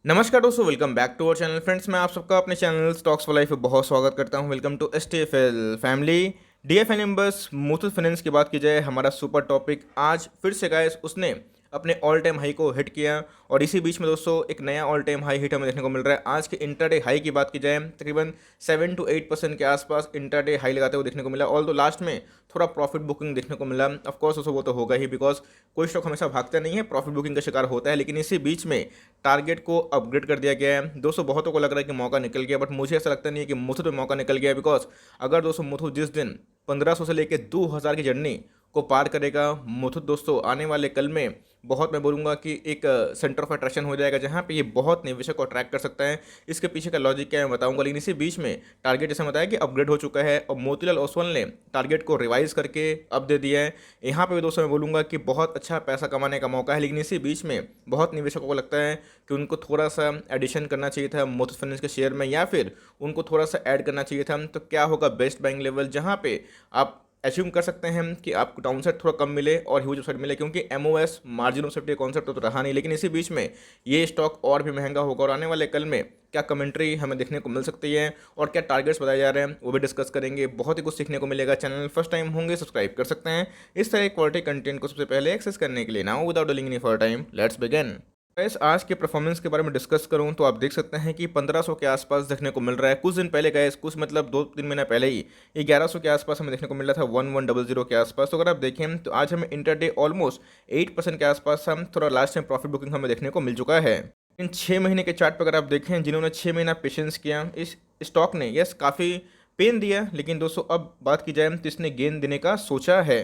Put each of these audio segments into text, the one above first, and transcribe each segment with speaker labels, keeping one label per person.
Speaker 1: नमस्कार दोस्तों, welcome back to our channel. Friends, मैं आप सबका अपने चैनल स्टॉक्स फॉर लाइफ में बहुत स्वागत करता हूं। Welcome to STFL family. DFL members, Muthoot finance की बात की जाए, हमारा सुपर टॉपिक आज फिर से गाइस उसने अपने ऑल टाइम हाई को हिट किया और इसी बीच में दोस्तों एक नया ऑल टाइम हाई हिट हमें देखने को मिल रहा है। आज के इंटरडे हाई की बात की जाए, तकरीबन 7 to 8% के आसपास इंटरडे हाई लगाते हुए देखने को मिला। ऑल दो लास्ट में थोड़ा प्रॉफिट बुकिंग देखने को मिला। ऑफ कोर्स दोस्तों वो तो होगा ही, बिकॉज कोई स्टॉक हमेशा भागता नहीं है, प्रॉफिट बुकिंग का शिकार होता है। लेकिन इसी बीच में टारगेट को अपग्रेड कर दिया गया है। दोस्तों बहुतों को लग रहा है कि मौका निकल गया, बट मुझे ऐसा लगता नहीं है कि मुथूट में मौका निकल गया, बिकॉज अगर दोस्तों मुथूट जिस दिन 1500 से लेकर 2000 की जर्नी को पार करेगा, मुथूट दोस्तों आने वाले कल में बहुत, मैं बोलूँगा कि एक सेंटर ऑफ अट्रैक्शन हो जाएगा, जहाँ पे ये बहुत निवेशक को अट्रैक्ट कर सकता है। इसके पीछे का लॉजिक क्या है मैं बताऊंगा, लेकिन इसी बीच में टारगेट जैसे बताया कि अपग्रेड हो चुका है और मोतीलाल ओसवाल ने टारगेट को रिवाइज करके अब दे दिया है। यहाँ पे भी दोस्तों मैं बोलूँगा कि बहुत अच्छा पैसा कमाने का मौका है। लेकिन इसी बीच में बहुत निवेशकों को लगता है कि उनको थोड़ा सा एडिशन करना चाहिए था मुथूट फाइनेंस के शेयर में, या फिर उनको थोड़ा सा ऐड करना चाहिए था। तो क्या होगा बेस्ट बाइंग लेवल, जहाँ पे आप एज्यूम कर सकते हैं कि आपको डाउन साइड थोड़ा कम मिले और ह्यूज अपसाइड मिले, क्योंकि MOS margin of safety concept तो रहा नहीं। लेकिन इसी बीच में ये स्टॉक और भी महंगा होगा और आने वाले कल में क्या कमेंट्री हमें देखने को मिल सकती है और क्या टारगेट्स बताए जा रहे हैं वो भी डिस्कस करेंगे। बहुत ही कुछ सीखने को मिलेगा। चैनल फर्स्ट टाइम होंगे सब्सक्राइब कर सकते हैं इस तरह क्वालिटी कंटेंट को सबसे पहले एक्सेस करने के लिए। Now without delaying any for time, let's begin. Gas आज के परफॉर्मेंस के बारे में डिस्कस करूं तो आप देख सकते हैं कि 1500 के आसपास देखने को मिल रहा है। कुछ दिन पहले गैस, कुछ मतलब 2-3 महीना पहले ही ये 1100 के आसपास हमें देखने को मिल रहा था, 1100 के आसपास। तो अगर आप देखें तो आज हमें इंटरडे ऑलमोस्ट 8% के आसपास हम थोड़ा लास्ट टाइम प्रॉफिट बुकिंग हमें देखने को मिल चुका है। इन 6 महीने के चार्ट पर अगर आप देखें, जिन्होंने 6 महीना पेशेंस किया, इस स्टॉक ने यस काफ़ी पेन दिया, लेकिन दोस्तों अब बात की जाए तो इसने गेंद देने का सोचा है।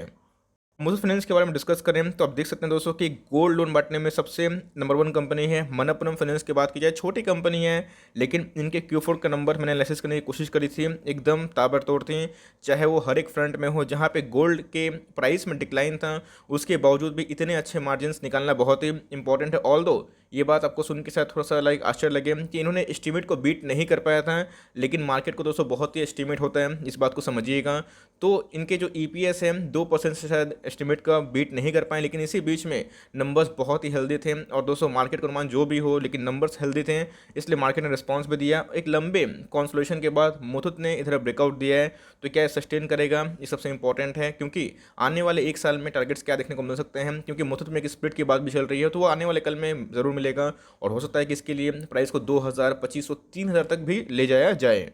Speaker 1: मुथूट फाइनेंस के बारे में डिस्कस करें तो आप देख सकते हैं दोस्तों कि गोल्ड लोन बांटने में सबसे नंबर 1 कंपनी है। मनप्पुरम फाइनेंस की बात की जाए, छोटी कंपनी है, लेकिन इनके Q4 का नंबर मैंने एनालिसिस करने की कोशिश करी थी, एकदम ताबड़तोड़ थी। चाहे वो हर एक फ्रंट में हो, जहाँ पे गोल्ड के प्राइस में डिक्लाइन था, उसके बावजूद भी इतने अच्छे मार्जिन्स निकालना बहुत ही इंपॉर्टेंट है। ऑल दो ये बात आपको सुन के शायद थोड़ा सा लाइक आश्चर्य लगे कि इन्होंने एस्टीमेट को बीट नहीं कर पाया था, लेकिन मार्केट को दोस्तों बहुत ही एस्टीमेट होता है, इस बात को समझिएगा। तो इनके जो EPS है 2% से शायद एस्टिमेट का बीट नहीं कर पाए, लेकिन इसी बीच में नंबर्स बहुत ही हेल्दी थे। और दोस्तों मार्केट का अनुमान जो भी हो, लेकिन नंबर्स हेल्दी थे, इसलिए मार्केट ने रिस्पांस भी दिया। एक लंबे कॉन्सोलेशन के बाद मुथूट ने इधर ब्रेकआउट दिया है, तो क्या सस्टेन करेगा, ये सबसे इंपॉर्टेंट है, क्योंकि आने वाले एक साल में टारगेट्स क्या देखने को मिल सकते हैं। क्योंकि मुथूट में एक स्प्लिट की बात भी चल रही है, तो वो आने वाले कल में ज़रूर मिलेगा और हो सकता है कि इसके लिए प्राइस को 2000, 2500, 3000 तक भी ले जाया जाए।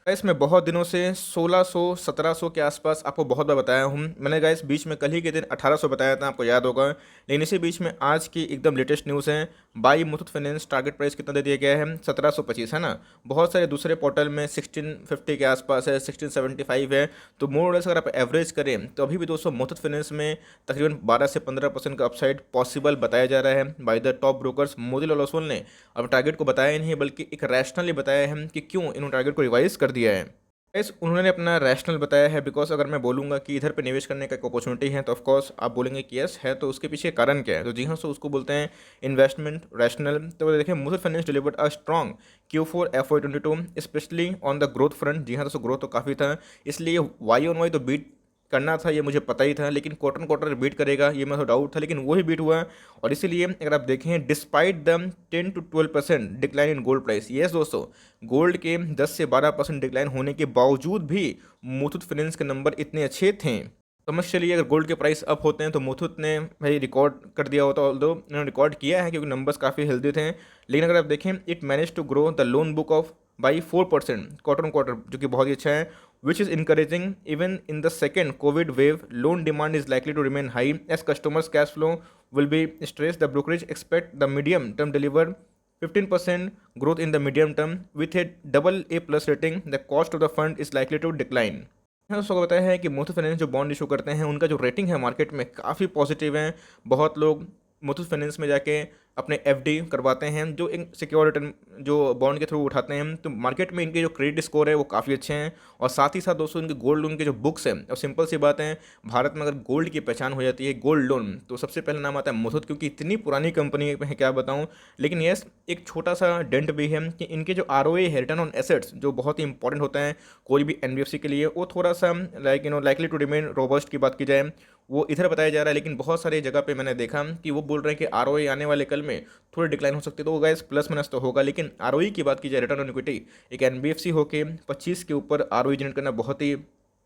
Speaker 1: गाइस मैं बहुत दिनों से 1600, 1700 के आसपास आपको बहुत बार बताया हूँ। मैंने गाइस बीच में कल ही के दिन 1800 बताया था, आपको याद होगा। लेकिन इसी बीच में आज की एकदम लेटेस्ट न्यूज़ है, by Muthoot finance target price कितना दे दिया गया है, 1725 है ना। बहुत सारे दूसरे पोर्टल में 1650 के आसपास है, 1675 है। तो मोर लेस अगर आप एवरेज करें तो अभी भी दोस्तों मुथूट फाइनेंस में तकरीबन 12 से 15% का अपसाइड पॉसिबल बताया जा रहा है by the top brokers. Motilal Oswal ने अब टारगेट को बताया ही नहीं, बल्कि एक रैशनली बताया है कि क्यों इन्होंने टारगेट को रिवाइज कर दिया है। गाइस उन्होंने अपना रैशनल बताया है, बिकॉज अगर मैं बोलूँगा कि इधर पे निवेश करने का एक अपॉर्चुनिटी है, तो ऑफ कोर्स आप बोलेंगे कि यस है, तो उसके पीछे कारण क्या है। तो जी हाँ, सो उसको बोलते हैं इन्वेस्टमेंट रैशनल। तो देखिए Muthoot finance delivered a strong Q4 FY22 specially on the growth front. जी हाँ दोस्तों, ग्रोथ तो काफ़ी था, इसलिए Y-on-Y तो बीट करना था, ये मुझे पता ही था। लेकिन क्वार्टर क्वार्टर बीट करेगा ये मैं तो डाउट था, लेकिन वही बीट हुआ। और इसीलिए अगर आप देखें, despite the 10 to 12% decline in gold price, yes दोस्तों गोल्ड के 10 से 12% डिक्लाइन होने के बावजूद भी मुथूट फाइनेंस के नंबर इतने अच्छे थे। समझ चलिए, अगर गोल्ड के प्राइस अप होते हैं तो मुथूट ने भाई रिकॉर्ड कर दिया होता, ऑल्दो इन्होंने रिकॉर्ड किया है क्योंकि नंबर्स काफ़ी हेल्दी थे। लेकिन अगर आप देखें, it manage to grow the loan book of by 4% quarter on quarter, जो कि बहुत ही अच्छा है, which is encouraging. Even in the second COVID wave, loan demand is likely to remain high as customers' cash flow will be stressed. The brokerage expect the medium term deliver 15% growth in the medium term with a double A plus rating. The cost of the fund is likely to decline. हाँ, दोस्तों को बताया है कि Muthoot finance जो bond issue करते हैं, उनका जो रेटिंग है मार्केट में काफ़ी पॉजिटिव है। बहुत लोग मुथूट फाइनेंस में जाके अपने FD करवाते हैं, जो एक सिक्योर रिटर्न जो बॉन्ड के थ्रू उठाते हैं। तो मार्केट में इनके जो क्रेडिट स्कोर है वो काफ़ी अच्छे हैं। और साथ ही साथ दोस्तों इनके गोल्ड लोन के जो बुक्स हैं, और सिंपल सी बात है, भारत में अगर गोल्ड की पहचान हो जाती है गोल्ड लोन, तो सबसे पहले नाम आता है मुथूट, क्योंकि इतनी पुरानी कंपनी है क्या बताऊँ। लेकिन यस, एक छोटा सा डेंट भी है कि इनके जो ROA है, रिटर्न ऑन एसेट्स, जो बहुत ही इंपॉर्टेंट होता है कोई भी NBFC के लिए, वो थोड़ा सा लाइकली टू रिमेन रोबस्ट की बात की जाए, वो इधर बताया जा रहा है। लेकिन बहुत सारी जगह पे मैंने देखा कि वो बोल रहे हैं कि ROA आने वाले कल में थोड़ी डिक्लाइन हो सकती है, तो वो गाइस प्लस माइनस तो होगा। लेकिन आरओई की बात की जाए, रिटर्न ऑन इक्विटी, एक एनबीएफसी होके 25 के ऊपर आरओई जनरेट करना बहुत ही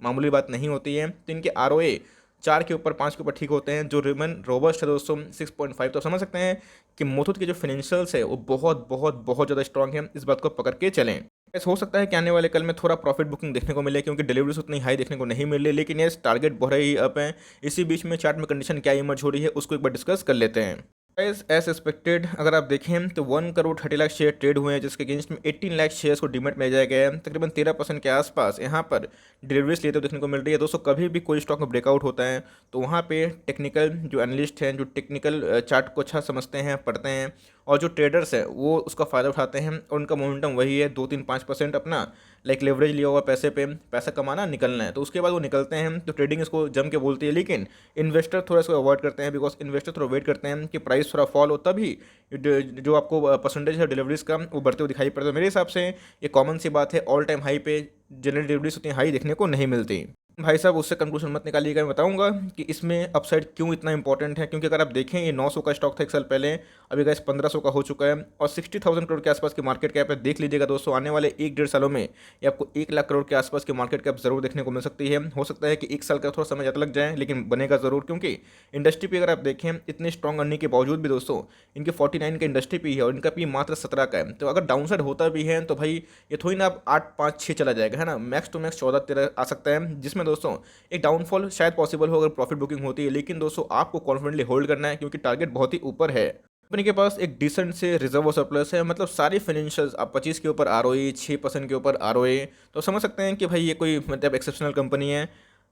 Speaker 1: मामूली बात नहीं होती है। तो इनके आरओए 4 के ऊपर 5 के ऊपर ठीक होते हैं, जो रिमन रोबस्ट है दोस्तों 6.5। तो समझ सकते हैं कि मुथूट के जो फाइनेंशियल्स है वो बहुत बहुत बहुत ज़्यादा स्ट्रॉन्ग है, इस बात को पकड़ के चलें। ऐसा हो सकता है कि आने वाले कल में थोड़ा प्रॉफिट बुकिंग देखने को मिले, क्योंकि डिलीवरीज उतनी हाई देखने को नहीं मिल रही, लेकिन ये टारगेट बढ़ ही अप है। इसी बीच में चार्ट में कंडीशन क्या इमर्ज हो रही है उसको एक बार डिस्कस कर लेते हैं। एज एक्सपेक्टेड अगर आप देखें तो 1 करोड़ 30 लाख शेयर ट्रेड हुए हैं, जिसके अगेंस्ट में 18 लाख शेयर्स को डीमेट में जाया गया है। तकरीबन 13% के आसपास यहाँ पर डिलीवरीज लेते हुए देखने को मिल रही है। दोस्तों कभी भी कोई स्टॉक में ब्रेकआउट होता है तो वहाँ पे टेक्निकल जो एनालिस्ट हैं, जो टेक्निकल चार्ट को अच्छा समझते हैं, पढ़ते हैं, और जो ट्रेडर्स हैं वो उसका फ़ायदा उठाते हैं, और उनका मोमेंटम वही है 2-3-5% अपना लाइक लेवरेज लिया हुआ पैसे पे पैसा कमाना, निकलना है। तो उसके बाद वो निकलते हैं, तो ट्रेडिंग इसको जम के बोलती है। लेकिन इन्वेस्टर थोड़ा इसको अवॉइड करते हैं, बिकॉज इन्वेस्टर थोड़ा वेट करते हैं कि प्राइस थोड़ा फॉल हो, तभी जो आपको परसेंटेज है डिलीवरीज का वो बढ़ते हुए दिखाई पड़ता है। मेरे हिसाब से ये कॉमन सी बात है, ऑल टाइम हाई पे जनरल डिलीवरीज उतनी हाई देखने को नहीं मिलती। भाई साहब उससे कंक्लूजन मत निकालिएगा, मैं बताऊंगा कि इसमें अपसाइड क्यों इतना इंपॉर्टेंट है। क्योंकि अगर आप देखें ये 900 का स्टॉक था एक साल पहले, अभी गाइस 1500 का हो चुका है, और 60,000 करोड़ के आसपास की मार्केट कैप है। देख लीजिएगा दोस्तों, आने वाले 1-1.5 सालों में ये आपको 1 लाख करोड़ के आसपास की मार्केट कैप जरूर देखने को मिल सकती है। हो सकता है कि 1 साल का थोड़ा समय ज़्यादा लग जाए, लेकिन बनेगा जरूर। क्योंकि इंडस्ट्री पे अगर आप देखें इतने स्ट्रॉन्ग अर्निंग के बावजूद भी दोस्तों इनके 49 का इंडस्ट्री पी है, और इनका पी मात्र 17 का है। तो अगर डाउनसाइड होता भी है तो भाई ये थोड़ी ना आप 8-5-6 चला जाएगा, है ना, मैक्स टू मैक्स 14-13 आ सकता है, जिसमें दोस्तों एक डाउनफॉल शायद पॉसिबल हो अगर प्रॉफिट बुकिंग होती है। लेकिन दोस्तों आपको कॉन्फिडेंटली होल्ड करना है, क्योंकि टारगेट बहुत ही ऊपर है। कंपनी के पास एक डिसेंट से रिजर्व और सरप्लस है, मतलब सारी फाइनेंशियल्स आप 25 के ऊपर आरओई, 6% के ऊपर आरओए, तो समझ सकते हैं कि भाई ये कोई मतलब एक्सेप्शनल कंपनी है।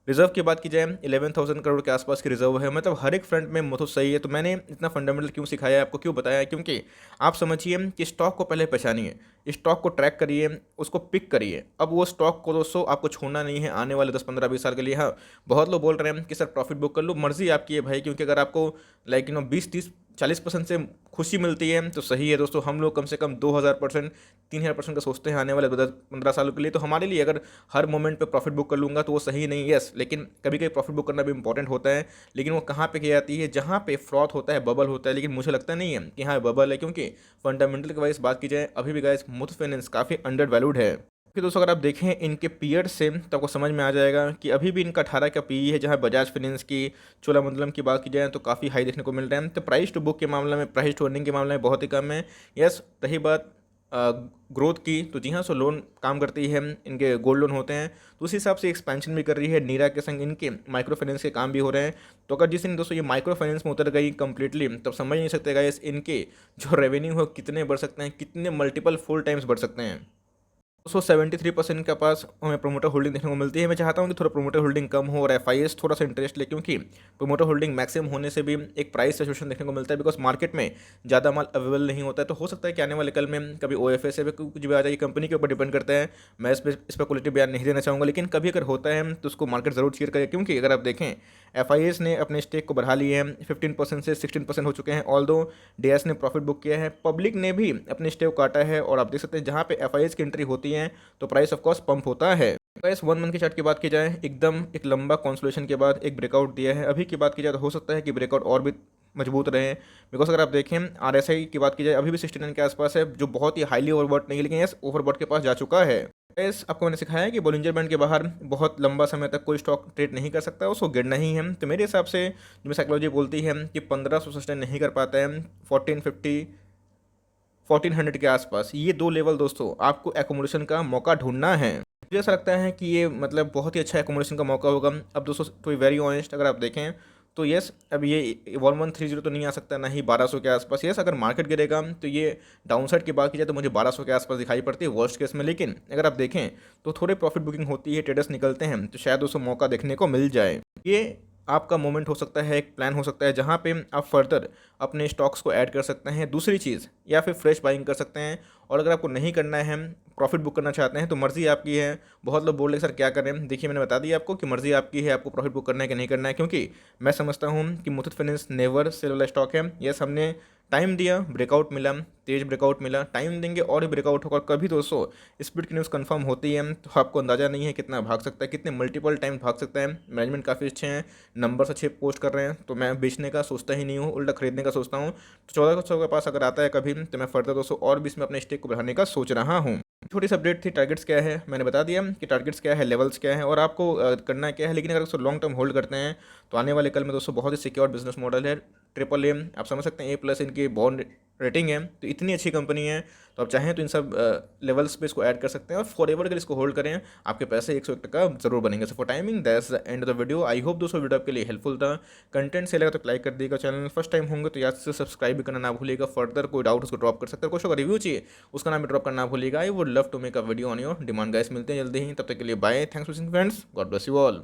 Speaker 1: रिजर्व की बात की जाए 11,000 करोड़ के आसपास की रिजर्व है, मतलब हर एक फ्रंट में मुथूट सही है। तो मैंने इतना फंडामेंटल क्यों सिखाया है आपको, क्यों बताया है, क्योंकि आप समझिए कि स्टॉक को पहले पहचानिए, स्टॉक को ट्रैक करिए, उसको पिक करिए। अब वो स्टॉक को दोस्तों आपको छोड़ना नहीं है आने वाले 10-15-20 साल के लिए। हाँ, बहुत लोग बोल रहे हैं कि सर प्रॉफिट बुक कर लो, मर्जी आपकी है भाई, क्योंकि अगर आपको लाइक 20-30-40% से खुशी मिलती है तो सही है दोस्तों। हम लोग कम से कम 2,000%, 3,000% का सोचते हैं आने वाले 10-15 सालों के लिए। तो हमारे लिए अगर हर मोमेंट पे प्रॉफिट बुक कर लूँगा तो वो सही नहीं, यस, लेकिन कभी कभी प्रॉफिट बुक करना भी इंपॉर्टेंट होता है। लेकिन वो कहाँ पे की जाती है, जहाँ पे फ्रॉड होता है, बबल होता है। लेकिन मुझे लगता नहीं है कि हाँ बबल है, क्योंकि फंडामेंटल की वाइज बात की जाए अभी भी गाइस मुथूट फाइनेंस काफ़ी अंडर वैल्यूड है। कि दोस्तों अगर आप देखें इनके पीयर से तो आपको समझ में आ जाएगा कि अभी भी इनका 18 का पीई है, जहां बजाज फाइनेंस की, चोलामंडलम की बात की जाए तो काफ़ी हाई देखने को मिल रहा है। तो प्राइस टू बुक के मामले में, प्राइस टू अर्निंग के मामले में बहुत ही कम है। यस, रही बात ग्रोथ की, तो जी हाँ, सो लोन काम करती है, इनके गोल्ड लोन होते हैं, तो उस हिसाब से एक्सपेंशन भी कर रही है। नीरा के संग इनके माइक्रो फाइनेंस के काम भी हो रहे हैं। तो अगर जिस दिन दोस्तों ये माइक्रो फाइनेंस में उतर गई कंप्लीटली, तब समझ नहीं सकते गाइस इनके जो रेवेन्यू हो कितने बढ़ सकते हैं, कितने मल्टीपल फुल टाइम्स बढ़ सकते हैं। 73% के पास हमें प्रोमोटर होल्डिंग देखने को मिलती है। मैं चाहता हूं कि थोड़ा प्रोमोटर होल्डिंग कम हो और एफआईएस थोड़ा सा इंटरेस्ट ले, क्योंकि प्रोमोटर होल्डिंग मैक्सिमम होने से भी एक प्राइस सिचुएशन देखने को मिलता है, बिकॉज मार्केट में ज़्यादा माल अवेलेबल नहीं होता है। तो हो सकता है कि आने वाले कल में कभी ओएफएस से भी कुछ भी आ जाए, कंपनी के ऊपर डिपेंड करता है। मैं इस पर स्पेकुलेटिव बयान नहीं देना चाहूँगा, लेकिन कभी अगर होता है तो उसको मार्केट जरूर चीयर करे। क्योंकि अगर आप देखें एफआईएस ने अपने स्टेक को बढ़ा लिए हैं, 15% से 16% हो चुके हैं। ऑल दो डीएस ने प्रॉफिट बुक किया है, पब्लिक ने भी अपने स्टेक काटा है, और आप देख सकते हैं जहाँ पे एफआईएस की एंट्री होती है तो प्राइस ऑफ कोर्स पंप होता है। गाइस 1 मंथ के चार्ट की बात की जाए, एकदम एक लंबा कंसोलिडेशन के बाद एक ब्रेकआउट दिया है। अभी की बात की जाए तो हो सकता है कि ब्रेकआउट और भी मजबूत रहे, बिकॉज अगर आप देखें आरएसआई की बात की जाए अभी भी 69 के आसपास है, जो बहुत ही हाईली ओवरबॉट नहीं है, लेकिन यस ओवरबॉट के पास जा चुका है। गाइस आपको मैंने सिखाया है कि बोलिंजर बैंड के बाहर बहुत लंबा समय तक कोई स्टॉक ट्रेड नहीं कर सकता, उसको गिरना ही है। तो मेरे हिसाब से जो साइकोलॉजी बोलती है कि 1500 सस्टेन नहीं कर पाता है, 1450 1400 के आसपास, ये दो लेवल दोस्तों आपको एकोमोडेशन का मौका ढूंढना है। मुझे ऐसा लगता है कि ये मतलब बहुत ही अच्छा एकोमोडेशन का मौका होगा। अब दोस्तों टू बी वेरी ऑनेस्ट अगर आप देखें तो यस, अब ये 1130 तो नहीं आ सकता, ना ही 1200 के आसपास। यस, अगर मार्केट गिरेगा तो ये डाउनसाइड की बात की जाए तो मुझे 1200 के आसपास दिखाई पड़ती है वर्स्ट केस में। लेकिन अगर आप देखें तो थोड़े प्रॉफिट बुकिंग होती है, ट्रेडर्स निकलते हैं, तो शायद उसको मौका देखने को मिल जाए। ये आपका मोमेंट हो सकता है, एक प्लान हो सकता है जहाँ पे आप फर्दर अपने स्टॉक्स को ऐड कर सकते हैं, दूसरी चीज़, या फिर फ्रेश बाइंग कर सकते हैं। और अगर आपको नहीं करना है, प्रॉफिट बुक करना चाहते हैं, तो मर्जी आपकी है। बहुत लोग बोल रहे सर क्या करें, देखिए मैंने बता दिया आपको कि मर्जी आपकी है, आपको प्रॉफिट बुक करना है कि नहीं करना है। क्योंकि मैं समझता हूँ कि मुथूट फाइनेंस नेवर सेल वाला स्टॉक है। यस, हमने टाइम दिया, ब्रेकआउट मिला, तेज ब्रेकआउट मिला, टाइम देंगे और भी ब्रेकआउट होगा। कभी दोस्तों स्पीड की न्यूज़ कंफर्म होती है तो आपको अंदाज़ा नहीं है कितना भाग सकता है, कितने मल्टीपल टाइम भाग सकता है। मैनेजमेंट काफ़ी अच्छे हैं, नंबर्स अच्छे पोस्ट कर रहे हैं, तो मैं बेचने का सोचता ही नहीं हूँ, उल्टा खरीदने का सोचता हूँ। तो 1400 के पास अगर आता है कभी तो मैं फर्दर दोस्तों और भी इसमें अपने स्टेक को बढ़ाने का सोच रहा हूँ। छोटी सी अपडेट थी, टारगेट्स क्या है मैंने बता दिया कि टारगेट्स क्या है, लेवल्स क्या है और आपको करना क्या है। लेकिन अगर दोस्तों लॉन्ग टर्म होल्ड करते हैं तो आने वाले कल में दोस्तों बहुत ही सिक्योर बिजनेस मॉडल है। ट्रिपल ए आप समझ सकते हैं, A+ इनकी बॉन्ड रेटिंग है, तो इतनी अच्छी कंपनी है। तो आप चाहें तो इन सब लेवल्स पे इसको ऐड कर सकते हैं और फॉर एवर के लिए इसको होल्ड करें, आपके पैसे 101% जरूर बनेंगे। So for timing that's the end of the video. I hope दोस्तों वीडियो आपके लिए हेल्पफुल था। कंटेंट से लगा तो लाइक कर दीजिएगा, चैनल फर्स्ट टाइम होंगे तो याद से सब्सक्राइब भी करना ना भूलिएगा। फर्दर कोई डाउट उसको ड्रॉप कर सकते हैं, कुछ अगर रिव्यू चाहिए उसका नाम भी ड्रॉप करना भूलिएगा। I would love to make a video on your demand guys. मिलते हैं जल्दी ही, तब तक के लिए bye, thanks for watching friends, God bless you all.